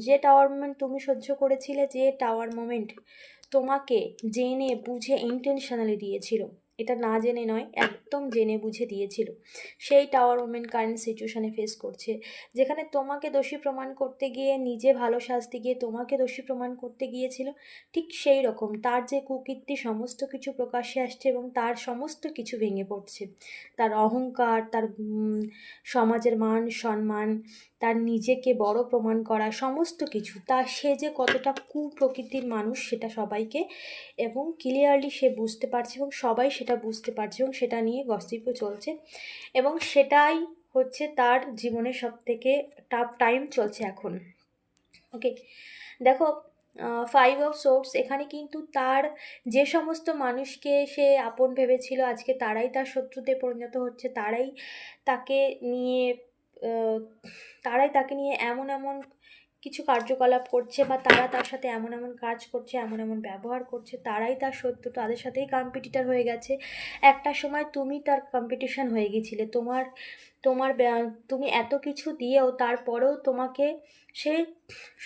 যে tower moment তুমি সহ্য করেছিলে, যে টাওয়ার মোমেন্ট তোমাকে জেনে বুঝে ইন্টেনশনালি দিয়েছিল, এটা না জেনে নয়, একদম জেনে বুঝে দিয়েছিল, সেই টাওয়ার মোমেন্ট কারেন্ট সিচুয়েশানে ফেস করছে, যেখানে তোমাকে দোষী প্রমাণ করতে গিয়ে, নিজে ভালো সাজতে গিয়ে তোমাকে দোষী প্রমাণ করতে গিয়েছিল। ঠিক সেই রকম তার যে কুকীর্তি সমস্ত কিছু প্রকাশ্যে আসছে এবং তার সমস্ত কিছু ভেঙে পড়ছে। তার অহংকার, তার সমাজের মান সম্মান, তার নিজেকে বড় প্রমাণ করা, সমস্ত কিছু, সে যে কতটা কুপ্রকৃতির মানুষ সেটা সবাইকে এবং ক্লিয়ারলি সে বুঝতে পারছে এবং সবাই সেটা বুঝতে পারছে এবং সেটা নিয়ে গসিপও চলছে এবং সেটাই হচ্ছে তার জীবনের সবথেকে টাফ টাইম চলছে এখন। ওকে, দেখো, 5 অফ সোর্স এখানে কিন্তু তার যে সমস্ত মানুষকে সে আপন ভেবেছিল আজকে তারাই তার শত্রুতে পরিণত হচ্ছে, তাকে নিয়ে আহ, তারাই তাকে নিয়ে এমন এমন কিছু কার্যকলাপ করছে বা তারা তার সাথে এমন এমন কাজ করছে, এমন এমন ব্যবহার করছে, তারাই তার শত্রু, তাদের সাথেই কম্পিটিটর হয়ে গেছে। একটা সময় তুমি তার কম্পিটিশন হয়ে গেছিলে, তুমি এত কিছু দিয়েও তারপরেও তোমাকে সে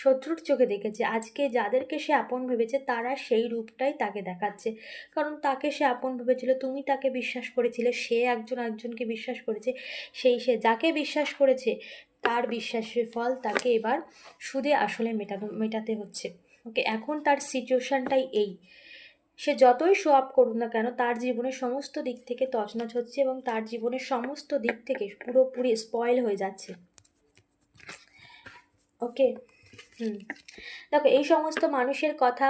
শত্রুর চোখে দেখেছে। আজকে যাদেরকে সে আপন ভেবেছে তারা সেই রূপটাই তাকে দেখাচ্ছে, কারণ তাকে সে আপন ভেবেছিল, তুমি তাকে বিশ্বাস করেছিলে, সে একজনকে বিশ্বাস করেছে, সে যাকে বিশ্বাস করেছে তার বিশ্বাসের ফল তাকে এবার সুদে আসলে মেটাতে হচ্ছে। ওকে, এখন তার সিচুয়েশানটাই এই, সে যতই শো আপ করুক না কেন তার জীবনের সমস্ত দিক থেকে তছনছ হচ্ছে এবং তার জীবনের সমস্ত দিক থেকে পুরোপুরি স্পয়েল হয়ে যাচ্ছে। ওকে, দেখো, এই সমস্ত মানুষের কথা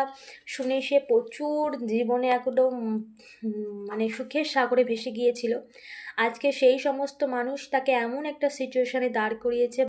শুনে সে প্রচুর জীবনে একদম মানে সুখের সাগরে ভেসে গিয়েছিল। আজকে সেই সমস্ত মানুষ তাকে এমন একটা সিচুয়েশনে দাঁড় করিয়েছে